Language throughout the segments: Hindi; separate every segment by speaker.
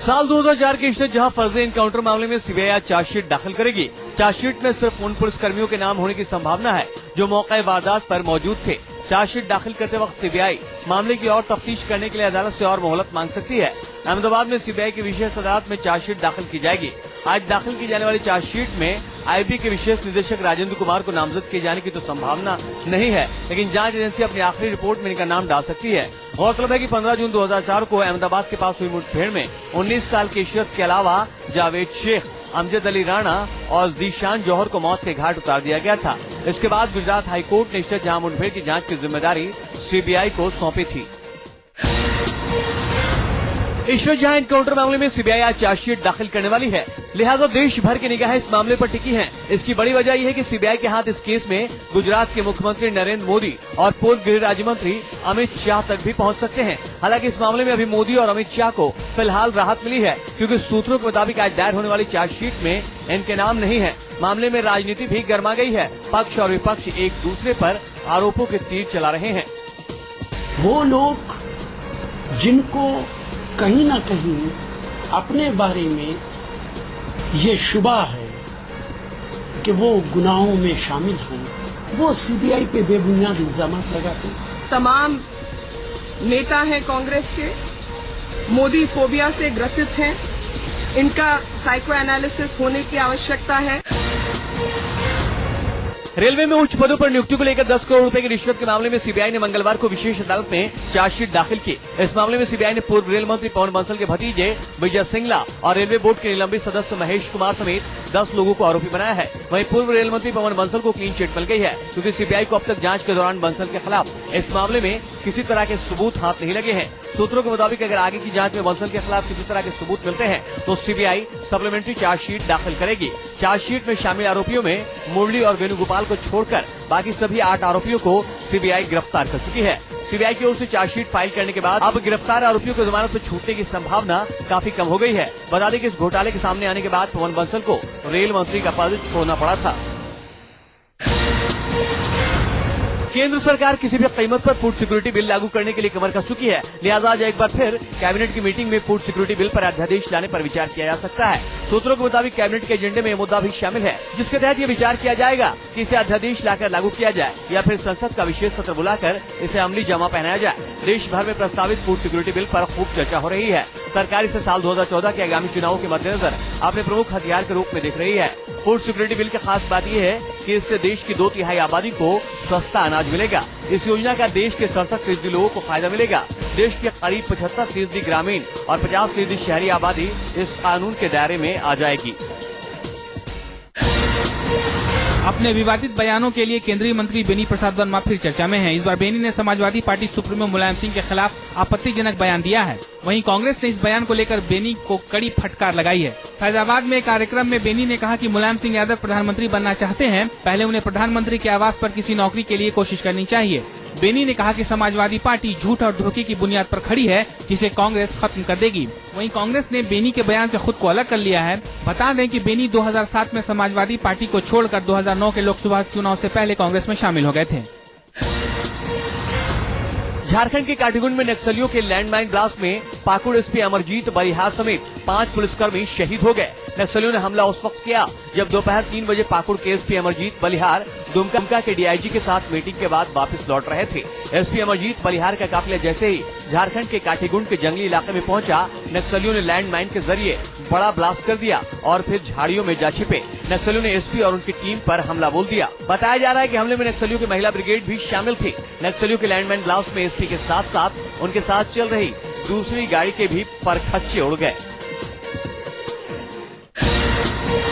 Speaker 1: साल 2004 की इश्तेहार जहां फर्जी एनकाउंटर मामले में सीबीआई आज चार्जशीट दाखिल करेगी। चार्जशीट में सिर्फ उन पुलिसकर्मियों के नाम होने की संभावना है जो मौके वारदात पर मौजूद थे। चार्जशीट दाखिल करते वक्त सीबीआई मामले की और तफ्तीश करने के लिए अदालत से और मोहलत मांग सकती है। अहमदाबाद में सीबीआई की विशेष अदालत में चार्जशीट दाखिल की जाएगी। आज दाखिल की जाने वाली चार्जशीट में आईबी के विशेष निदेशक राजेंद्र कुमार को नामजद किए जाने की तो संभावना नहीं है, लेकिन जांच एजेंसी अपनी आखिरी रिपोर्ट में इनका नाम डाल सकती है। गौरतलब है कि 15 जून 2004 को अहमदाबाद के पास हुई मुठभेड़ में 19 साल की इशरत के अलावा जावेद शेख, अमजद अली राणा और जीशान जौहर को मौत के घाट उतार दिया गया था। इसके बाद गुजरात हाईकोर्ट ने इश्तेहार जहां मुठभेड़ की जांच की जिम्मेदारी सीबीआई को सौंपी थी। इश्तेहार जहां एनकाउंटर मामले में सीबीआई आज चार्जशीट दाखिल करने वाली है, लिहाजा देश भर की निगाहें इस मामले पर टिकी हैं। इसकी बड़ी वजह यह है कि सीबीआई के हाथ इस केस में गुजरात के मुख्यमंत्री नरेंद्र मोदी और पूर्व गृह राज्य मंत्री अमित शाह तक भी पहुंच सकते हैं। हालांकि इस मामले में अभी मोदी और अमित शाह को फिलहाल राहत मिली है, क्योंकि सूत्रों के मुताबिक आज दायर होने वाली चार्जशीट में इनके नाम नहीं है। मामले में राजनीति भी गर्मा गई है। पक्ष और विपक्ष एक दूसरे पर आरोपों के तीर चला रहे हैं।
Speaker 2: वो लोग जिनको कहीं न कहीं अपने बारे में ये शुबा है कि वो गुनाहों में शामिल हैं, वो सीबीआई पे बेबुनियाद इल्जाम लगाते हैं।
Speaker 3: तमाम नेता हैं कांग्रेस के, मोदी फोबिया से ग्रसित हैं, इनका साइको एनालिसिस होने की आवश्यकता है।
Speaker 1: रेलवे में उच्च पदों पर नियुक्ति को लेकर 10 करोड़ रुपए की रिश्वत के मामले में सीबीआई ने मंगलवार को विशेष अदालत में चार्जशीट दाखिल की। इस मामले में सीबीआई ने पूर्व रेल मंत्री पवन बंसल के भतीजे विजय सिंगला और रेलवे बोर्ड के निलंबित सदस्य महेश कुमार समेत 10 लोगों को आरोपी बनाया है। वहीं पूर्व रेल मंत्री पवन बंसल को क्लीन चिट मिल गई है, क्योंकि सीबीआई को अब तक जांच के दौरान बंसल के खिलाफ इस मामले में किसी तरह के सबूत हाथ नहीं लगे हैं। सूत्रों के मुताबिक अगर आगे की जांच में बंसल के खिलाफ किसी तरह के सबूत मिलते हैं तो सीबीआई सप्लीमेंट्री चार्जशीट दाखिल करेगी। चार्जशीट में शामिल आरोपियों में मुरली और वेणुगोपाल को छोड़कर बाकी सभी 8 आरोपियों को सीबीआई गिरफ्तार कर चुकी है। सीबीआई की ओर से चार्जशीट फाइल करने के बाद अब गिरफ्तार आरोपियों को जमानत पर छूटने की संभावना काफी कम हो गई है। बता दें कि इस घोटाले के सामने आने के बाद पवन बंसल को रेल मंत्री का पद छोड़ना पड़ा था। केंद्र सरकार किसी भी कीमत पर फूड सिक्योरिटी बिल लागू करने के लिए कमर कस चुकी है, लिहाजा आज एक बार फिर कैबिनेट की मीटिंग में फूड सिक्योरिटी बिल पर अध्यादेश लाने पर विचार किया जा सकता है। सूत्रों के मुताबिक कैबिनेट के एजेंडे में यह मुद्दा भी शामिल है, जिसके तहत ये विचार किया जाएगा कि इसे अध्यादेश लाकर लागू किया जाए या फिर संसद का विशेष सत्र बुलाकर इसे अमली जामा पहनाया जाए। देश भर में प्रस्तावित फूड सिक्योरिटी बिल पर खूब चर्चा हो रही है। सरकार इसे साल 2014 के आगामी चुनावों के मद्देनजर अपने प्रमुख हथियार के रूप में देख रही है। फूड सिक्योरिटी बिल की खास बात यह है कि इससे देश की 2/3 आबादी को सस्ता अनाज मिलेगा। इस योजना का देश के 67% लोगों को फायदा मिलेगा। देश के करीब 75% ग्रामीण और 50% शहरी आबादी इस कानून के दायरे में आ जाएगी।
Speaker 4: अपने विवादित बयानों के लिए केंद्रीय मंत्री बेनी प्रसाद वर्मा फिर चर्चा में हैं। इस बार बेनी ने समाजवादी पार्टी सुप्रीमो मुलायम सिंह के खिलाफ आपत्तिजनक बयान दिया है। वहीं कांग्रेस ने इस बयान को लेकर बेनी को कड़ी फटकार लगाई है। फैजाबाद में एक कार्यक्रम में बेनी ने कहा कि मुलायम सिंह यादव प्रधानमंत्री बनना चाहते हैं, पहले उन्हें प्रधानमंत्री के आवास पर किसी नौकरी के लिए कोशिश करनी चाहिए। बेनी ने कहा कि समाजवादी पार्टी झूठ और धोखे की बुनियाद पर खड़ी है, जिसे कांग्रेस खत्म कर देगी। वहीं कांग्रेस ने बेनी के बयान से खुद को अलग कर लिया है। बता दें कि बेनी 2007 में समाजवादी पार्टी को छोड़कर 2009 के लोकसभा चुनाव से पहले कांग्रेस में शामिल हो गए थे।
Speaker 1: झारखंड के काटीगुंड में नक्सलियों के लैंडमाइन ब्लास्ट में पाकुड़ एसपी अमरजीत बलिहार समेत 5 पुलिसकर्मी शहीद हो गए। नक्सलियों ने हमला उस वक्त किया जब दोपहर 3 बजे पाकुड़ के एसपी अमरजीत बलिहार दुमका के डीआईजी के साथ मीटिंग के बाद वापस लौट रहे थे। एसपी अमरजीत बलिहार का काफिला जैसे ही झारखंड के काटीगुंड के जंगली इलाके में पहुंचा, नक्सलियों ने लैंडमाइन के जरिए बड़ा ब्लास्ट कर दिया और फिर झाड़ियों में जा छिपे। नक्सलियों ने एसपी और उनकी टीम पर हमला बोल दिया। बताया जा रहा है कि हमले में नक्सलियों की महिला ब्रिगेड भी शामिल थी। नक्सलियों के लैंडमाइन ब्लास्ट में एसपी के साथ साथ उनके साथ चल रही दूसरी गाड़ी के भी परखच्चे उड़ गए।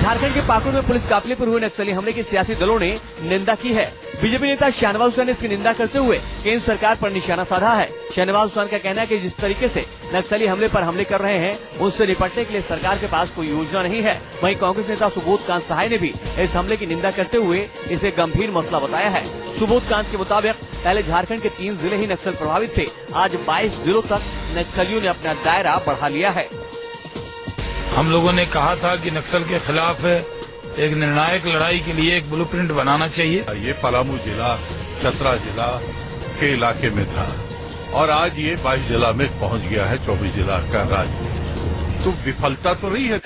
Speaker 1: झारखंड के पाकुड़ में पुलिस काफिले पर हुए नक्सली हमले की सियासी दलों ने निंदा की है। बीजेपी नेता शाहनवाज हुसैन ने इसकी निंदा करते हुए केंद्र सरकार पर निशाना साधा है। शाहनवाज हुसैन का कहना है कि जिस तरीके से नक्सली हमले पर हमले कर रहे हैं, उससे निपटने के लिए सरकार के पास कोई योजना नहीं है। वहीं कांग्रेस नेता सुबोध कांत सहाय ने भी इस हमले की निंदा करते हुए इसे गंभीर मसला बताया है। सुबोध कांत के मुताबिक पहले झारखंड के 3 जिले ही नक्सल प्रभावित थे, आज 22 जिलों तक नक्सलियों ने अपना दायरा बढ़ा लिया है।
Speaker 5: हम लोगों ने कहा था कि नक्सल के खिलाफ एक निर्णायक लड़ाई के लिए एक ब्लूप्रिंट बनाना चाहिए।
Speaker 6: ये पलामू जिला, चतरा जिला के इलाके में था और आज ये 22 जिला में पहुंच गया है, 24 जिला का राज्य। तो विफलता तो रही है।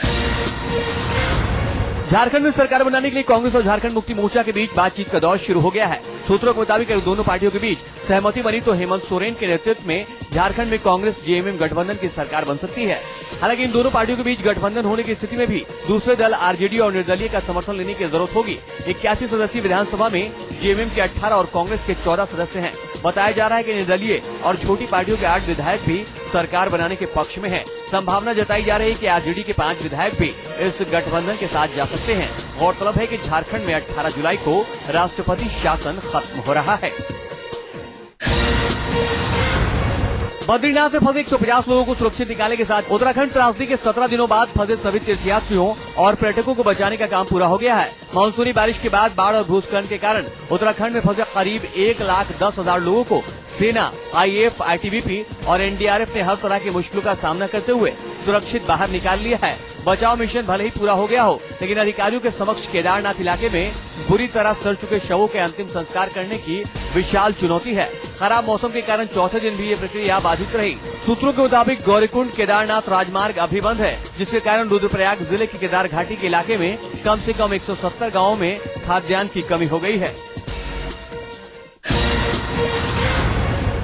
Speaker 1: झारखंड में सरकार बनाने के लिए कांग्रेस और झारखंड मुक्ति मोर्चा के बीच बातचीत का दौर शुरू हो गया है। सूत्रों के मुताबिक दोनों पार्टियों के बीच सहमति बनी तो हेमंत सोरेन के नेतृत्व में झारखंड में कांग्रेस जेएमएम गठबंधन की सरकार बन सकती है। हालांकि इन दोनों पार्टियों के बीच गठबंधन होने की स्थिति में भी दूसरे दल आरजेडी और निर्दलीय का समर्थन लेने की जरूरत होगी। 81 सदस्यीय विधानसभा में जेएमएम के 18 और कांग्रेस के 14 सदस्य हैं। बताया जा रहा है कि निर्दलीय और छोटी पार्टियों के 8 विधायक भी सरकार बनाने के पक्ष में हैं। संभावना जताई जा रही है कि आरजेडी के 5 विधायक भी इस गठबंधन के साथ जा सकते हैं। गौरतलब है कि झारखंड में 18 जुलाई को राष्ट्रपति शासन खत्म हो रहा है। बद्रीनाथ में फंसे 150 लोगों को सुरक्षित निकालने के साथ उत्तराखंड त्रासदी के 17 दिनों बाद फंसे सभी तीर्थयात्रियों और पर्यटकों को बचाने का काम पूरा हो गया है। मानसूनी बारिश के बाद बाढ़ और भूस्खलन के कारण उत्तराखंड में फंसे करीब 1,10,000 लोगों को सेना, आईएएफ, आईटीबीपी और एनडीआरएफ ने हर तरह की मुश्किलों का सामना करते हुए सुरक्षित बाहर निकाल लिया है। बचाव मिशन भले ही पूरा हो गया हो, लेकिन अधिकारियों के समक्ष केदारनाथ इलाके में बुरी तरह सड़ चुके शवों के अंतिम संस्कार करने की विशाल चुनौती है। खराब मौसम के कारण चौथे दिन भी ये प्रक्रिया बाधित रही। सूत्रों के मुताबिक गौरीकुंड केदारनाथ राजमार्ग अभी बंद है, जिसके कारण रुद्रप्रयाग जिले की केदार घाटी के इलाके में कम से कम 170 गाँवों में खाद्यान्न की कमी हो गई है।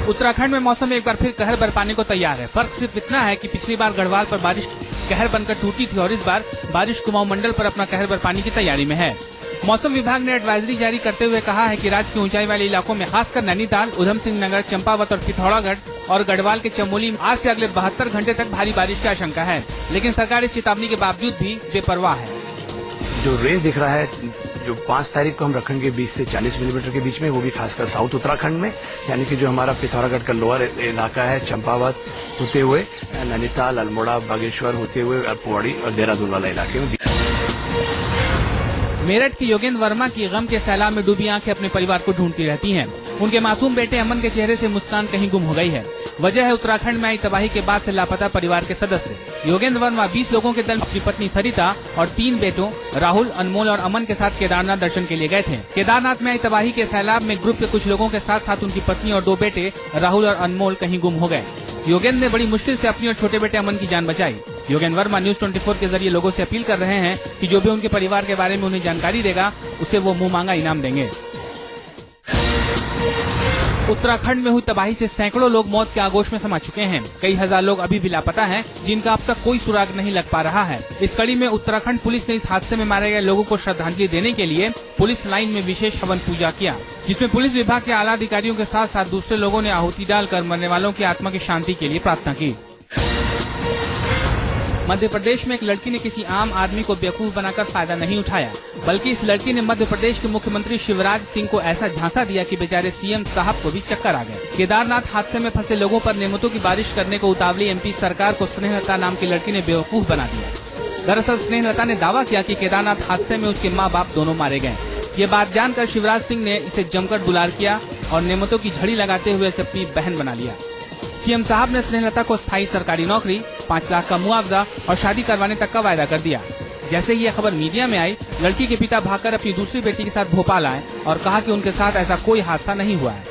Speaker 4: उत्तराखंड में मौसम एक बार फिर कहर बरपाने को तैयार है। फर्क सिर्फ इतना है कि पिछली बार गढ़वाल पर बारिश कहर बनकर टूटी थी और इस बार बारिश कुमाऊं मंडल पर अपना कहर बरपाने की तैयारी में है। मौसम विभाग ने एडवाइजरी जारी करते हुए कहा है कि राज्य के ऊंचाई वाले इलाकों में खासकर नैनीताल, उधम सिंह नगर, चंपावत और पिथौरागढ़ और गढ़वाल के चमोली आज से अगले 72 घंटे तक भारी बारिश की आशंका है। लेकिन सरकार इस चेतावनी के बावजूद भी बेपरवाह है।
Speaker 7: जो रेंज दिख रहा है, जो 5 तारीख को हम रखेंगे 20 से 40 मिलीमीटर के बीच में, वो भी खासकर साउथ उत्तराखंड में, यानी कि जो हमारा पिथौरागढ़ का लोअर इलाका है, चंपावत होते हुए नैनीताल, अल्मोड़ा, बागेश्वर होते हुए पौड़ी और देहरादून वाला इलाके में।
Speaker 4: मेरठ के योगेंद्र वर्मा की गम के सैलाब में डूबी आंखें अपने परिवार को ढूंढती रहती हैं। उनके मासूम बेटे अमन के चेहरे से मुस्कान कहीं गुम हो गई है। वजह है उत्तराखंड में आई तबाही के बाद से लापता परिवार के सदस्य। योगेंद्र वर्मा 20 लोगों के दल अपनी पत्नी सरिता और 3 बेटों राहुल, अनमोल और अमन के साथ केदारनाथ दर्शन के लिए गए थे। केदारनाथ में आई तबाही के सैलाब में ग्रुप के कुछ लोगों के साथ साथ उनकी पत्नी और 2 बेटे राहुल और अनमोल कहीं गुम हो गए। योगेंद्र ने बड़ी मुश्किल से अपनी और छोटे बेटे अमन की जान बचाई। योगेंद्र वर्मा न्यूज 24 के जरिए लोगों से अपील कर रहे हैं कि जो भी उनके परिवार के बारे में उन्हें जानकारी देगा, उसे वो मुंह मांगा इनाम देंगे। उत्तराखंड में हुई तबाही से सैकड़ों लोग मौत के आगोश में समा चुके हैं। कई हजार लोग अभी भी लापता हैं, जिनका अब तक कोई सुराग नहीं लग पा रहा है। इस कड़ी में उत्तराखंड पुलिस ने इस हादसे में मारे गए लोगों को श्रद्धांजलि देने के लिए पुलिस लाइन में विशेष हवन पूजा किया, जिसमें पुलिस विभाग के आला अधिकारियों के साथ साथ दूसरे लोगों ने आहुति डालकर मरने वालों की आत्मा की शांति के लिए प्रार्थना की। मध्य प्रदेश में एक लड़की ने किसी आम आदमी को बेवकूफ बनाकर फायदा नहीं उठाया, बल्कि इस लड़की ने मध्य प्रदेश के मुख्यमंत्री शिवराज सिंह को ऐसा झांसा दिया कि बेचारे सीएम साहब को भी चक्कर आ गए। केदारनाथ हादसे में फंसे लोगों पर नेमतों की बारिश करने को उतावली एमपी सरकार को स्नेहलता नाम की लड़की ने बेवकूफ बना दिया। दरअसल स्नेहलता ने दावा किया कि केदारनाथ हादसे में उसके माँ बाप दोनों मारे गए। ये बात जानकर शिवराज सिंह ने इसे जमकर दुलार किया और नेमतों की झड़ी लगाते हुए इसे अपनी बहन बना लिया। सीएम साहब ने स्नेहलता को स्थायी सरकारी नौकरी, 5 लाख का मुआवजा और शादी करवाने तक का वायदा कर दिया। जैसे ही ये खबर मीडिया में आई, लड़की के पिता भागकर अपनी दूसरी बेटी के साथ भोपाल आए और कहा कि उनके साथ ऐसा कोई हादसा नहीं हुआ है।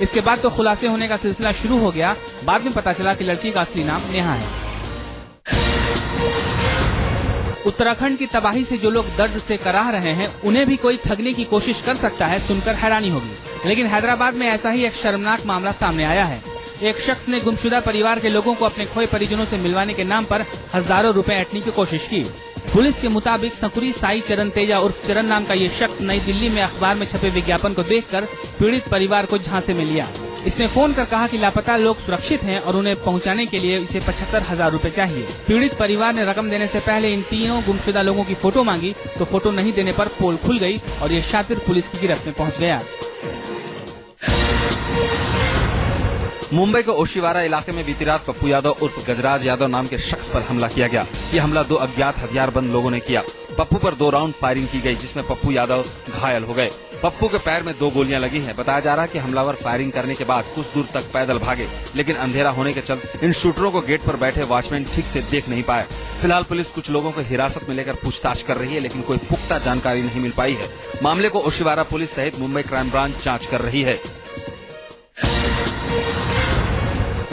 Speaker 4: इसके बाद तो खुलासे होने का सिलसिला शुरू हो गया। बाद में पता चला कि लड़की का असली नाम नेहा है। उत्तराखंड की तबाही से जो लोग दर्द से कराह रहे हैं, उन्हें भी कोई ठगने की कोशिश कर सकता है, सुनकर हैरानी होगी। लेकिन हैदराबाद में ऐसा ही एक शर्मनाक मामला सामने आया है। एक शख्स ने गुमशुदा परिवार के लोगों को अपने खोए परिजनों से मिलवाने के नाम पर हजारों रुपए ऐंठने की कोशिश की। पुलिस के मुताबिक संकुरी साई चरण तेजा उर्फ चरण नाम का ये शख्स नई दिल्ली में अखबार में छपे विज्ञापन को देखकर पीड़ित परिवार को झांसे में लिया। इसने फोन कर कहा कि लापता लोग सुरक्षित हैं और उन्हें पहुंचाने के लिए इसे 75,000 रुपए चाहिए। पीड़ित परिवार ने रकम देने से पहले इन तीनों गुमशुदा लोगों की फोटो मांगी, तो फोटो नहीं देने पर पोल खुल गई और ये शातिर पुलिस की गिरफ्त में पहुंच गया।
Speaker 8: मुंबई के ओशिवारा इलाके में बीती रात पप्पू यादव उर्फ गजराज यादव नाम के शख्स पर हमला किया गया। ये हमला 2 अज्ञात हथियारबंद लोगों ने किया। पप्पू पर 2 राउंड फायरिंग की गई, जिसमें पप्पू यादव घायल हो गए। पप्पू के पैर में 2 गोलियां लगी हैं। बताया जा रहा है कि हमलावर फायरिंग करने के बाद कुछ दूर तक पैदल भागे, लेकिन अंधेरा होने के चलते इन शूटरों को गेट पर बैठे वॉचमैन ठीक से देख नहीं पाए। फिलहाल पुलिस कुछ लोगों को हिरासत में लेकर पूछताछ कर रही है, लेकिन कोई पुख्ता जानकारी नहीं मिल पाई है। मामले को ओशिवारा पुलिस सहित मुंबई क्राइम ब्रांच जाँच कर रही है।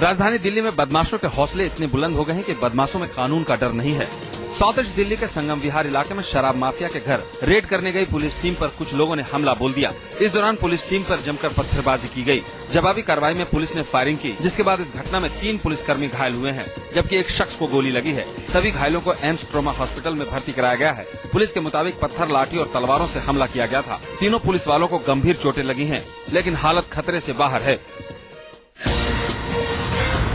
Speaker 8: राजधानी दिल्ली में बदमाशों के हौसले इतने बुलंद हो गए हैं कि बदमाशों में कानून का डर नहीं है। साउथ ईस्ट दिल्ली के संगम विहार इलाके में शराब माफिया के घर रेड करने गई पुलिस टीम पर कुछ लोगों ने हमला बोल दिया। इस दौरान पुलिस टीम पर जमकर पत्थरबाजी की गई। जवाबी कार्रवाई में पुलिस ने फायरिंग की, जिसके बाद इस घटना में 3 पुलिसकर्मी घायल हुए हैं, जबकि एक शख्स को गोली लगी है। सभी घायलों को एम्स ट्रॉमा हॉस्पिटल में भर्ती कराया गया है। पुलिस के मुताबिक पत्थर, लाठी और तलवारों से हमला किया गया था। तीनों पुलिस वालों को गंभीर चोटें लगी हैं, लेकिन हालत खतरे से बाहर है।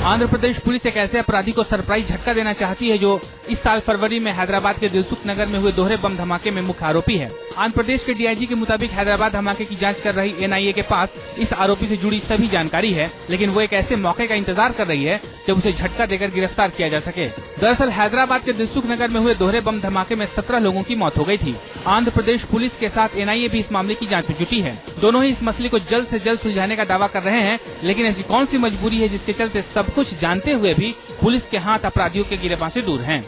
Speaker 4: आंध्र प्रदेश पुलिस एक ऐसे अपराधी को सरप्राइज झटका देना चाहती है जो इस साल फरवरी में हैदराबाद के दिलसुख नगर में हुए दोहरे बम धमाके में मुख्य आरोपी है। आंध्र प्रदेश के डीआईजी के मुताबिक हैदराबाद धमाके की जांच कर रही एनआईए के पास इस आरोपी से जुड़ी सभी जानकारी है, लेकिन वो एक ऐसे मौके का इंतजार कर रही है जब उसे झटका देकर गिरफ्तार किया जा सके। दरअसल हैदराबाद के दिलसुख नगर में हुए दोहरे बम धमाके में 17 लोगों की मौत हो गई थी। आंध्र प्रदेश पुलिस के साथ एनआईए भी इस मामले की जाँच में जुटी है। दोनों ही इस मसले को जल्द से जल्द सुलझाने का दावा कर रहे हैं, लेकिन ऐसी कौन सी मजबूरी है जिसके चलते सब कुछ जानते हुए भी पुलिस के हाथ अपराधियों के गिरफ्तार से दूर हैं।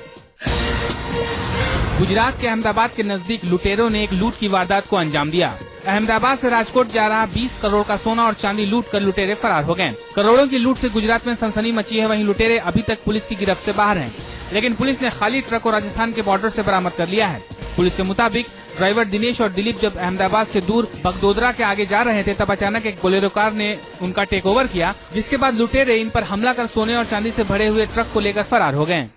Speaker 4: गुजरात के अहमदाबाद के नजदीक लुटेरों ने एक लूट की वारदात को अंजाम दिया। अहमदाबाद से राजकोट जा रहा 20 करोड़ का सोना और चांदी लूट कर लुटेरे फरार हो गए। करोड़ों की लूट से गुजरात में सनसनी मची है। वहीं लुटेरे अभी तक पुलिस की गिरफ्त से बाहर हैं, लेकिन पुलिस ने खाली ट्रक को राजस्थान के बॉर्डर से बरामद कर लिया है। पुलिस के मुताबिक ड्राइवर दिनेश और दिलीप जब अहमदाबाद से दूर बगदोदरा के आगे जा रहे थे, तब अचानक एक बोलेरो कार ने उनका टेक ओवर किया, जिसके बाद लुटेरे इन पर हमला कर सोने और चांदी से भरे हुए ट्रक को लेकर फरार हो गए।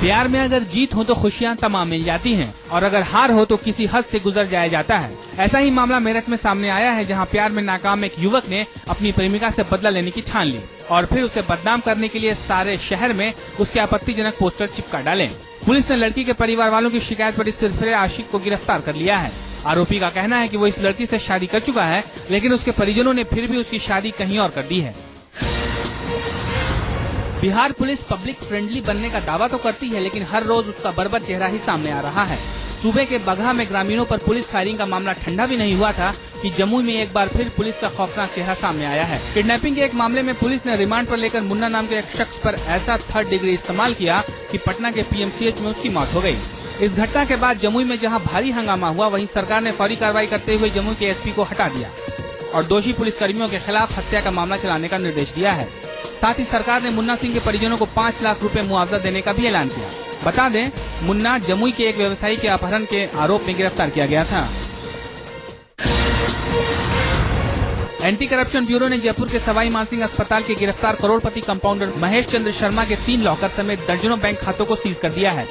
Speaker 4: प्यार में अगर जीत हो तो खुशियां तमाम मिल जाती हैं, और अगर हार हो तो किसी हद से गुजर जाया जाता है। ऐसा ही मामला मेरठ में सामने आया है, जहां प्यार में नाकाम एक युवक ने अपनी प्रेमिका से बदला लेने की ठान ली और फिर उसे बदनाम करने के लिए सारे शहर में उसके आपत्तिजनक पोस्टर चिपका डाले। पुलिस ने लड़की के परिवार वालों की शिकायत पर इस सिलसिले आशिक को गिरफ्तार कर लिया है। आरोपी का कहना है कि वो इस लड़की से शादी कर चुका है, लेकिन उसके परिजनों ने फिर भी उसकी शादी कहीं और कर दी है। बिहार पुलिस पब्लिक फ्रेंडली बनने का दावा तो करती है, लेकिन हर रोज उसका बर्बर चेहरा ही सामने आ रहा है। सूबे के बगहा में ग्रामीणों पर पुलिस फायरिंग का मामला ठंडा भी नहीं हुआ था कि जमुई में एक बार फिर पुलिस का खौफनाक चेहरा सामने आया है। किडनैपिंग के एक मामले में पुलिस ने रिमांड पर लेकर मुन्ना नाम के एक शख्स पर ऐसा 3rd डिग्री इस्तेमाल किया कि पटना के पीएमसीएच में उसकी मौत हो गई। इस घटना के बाद जमुई में जहां भारी हंगामा हुआ, वहीं सरकार ने फौरी कार्रवाई करते हुए जमुई के एसपी को हटा दिया और दोषी पुलिसकर्मियों के खिलाफ हत्या का मामला चलाने का निर्देश दिया है। साथ ही सरकार ने मुन्ना सिंह के परिजनों को 5 लाख रुपए मुआवजा देने का भी ऐलान किया। बता दें, मुन्ना जमुई के एक व्यवसायी के अपहरण के आरोप में गिरफ्तार किया गया था। एंटी करप्शन ब्यूरो ने जयपुर के सवाई मानसिंह अस्पताल के गिरफ्तार करोड़पति कंपाउंडर महेश चंद्र शर्मा के 3 लॉकर समेत दर्जनों बैंक खातों को सीज कर दिया है।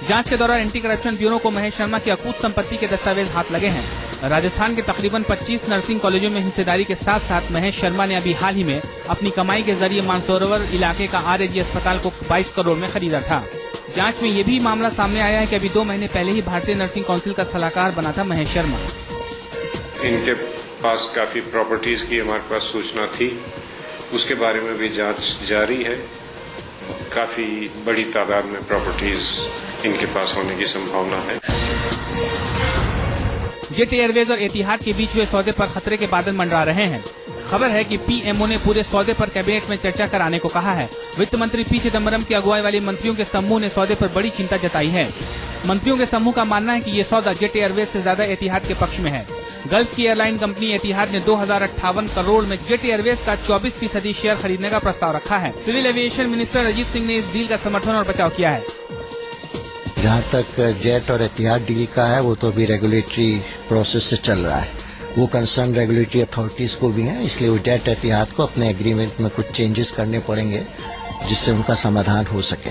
Speaker 4: जांच के दौरान एंटी करप्शन ब्यूरो को महेश शर्मा की अकूत संपत्ति के दस्तावेज हाथ लगे हैं। राजस्थान के तकरीबन 25 नर्सिंग कॉलेजों में हिस्सेदारी के साथ साथ महेश शर्मा ने अभी हाल ही में अपनी कमाई के जरिए मानसरोवर इलाके का RAG अस्पताल को 22 करोड़ में खरीदा था। जांच में ये भी मामला सामने आया है कि अभी 2 महीने पहले ही भारतीय नर्सिंग काउंसिल का सलाहकार बना था महेश शर्मा।
Speaker 9: इनके पास काफी प्रॉपर्टीज की हमारे पास सूचना थी, उसके बारे में भी जांच जारी है। काफी बड़ी तादाद में प्रॉपर्टीज इनके पास होने की संभावना है।
Speaker 4: जेट एयरवेज और एतिहाद के बीच हुए सौदे पर खतरे के बादल मंडरा रहे हैं। खबर है कि पीएमओ ने पूरे सौदे पर कैबिनेट में चर्चा कराने को कहा है। वित्त मंत्री पी चिदम्बरम की अगुवाई वाली मंत्रियों के समूह ने सौदे पर बड़ी चिंता जताई है। मंत्रियों के समूह का मानना है कि ये सौदा जेट एयरवेज से ज्यादा एतिहाद के पक्ष में है। गल्फ की एयरलाइन कंपनी एतिहाद ने 2058 करोड़ में जेट एयरवेज का 24% शेयर खरीदने का प्रस्ताव रखा है। Civil aviation minister Ajit Singh ने इस डील का समर्थन और बचाव किया है।
Speaker 10: जहाँ तक जेट और एतिहाद डील का है, वो तो अभी रेगुलेटरी प्रोसेस से चल रहा है। वो कंसर्न रेगुलेटरी अथॉरिटीज को भी है, इसलिए वो जेट एतिहाद को अपने एग्रीमेंट में कुछ चेंजेस करने पड़ेंगे जिससे उनका समाधान हो सके।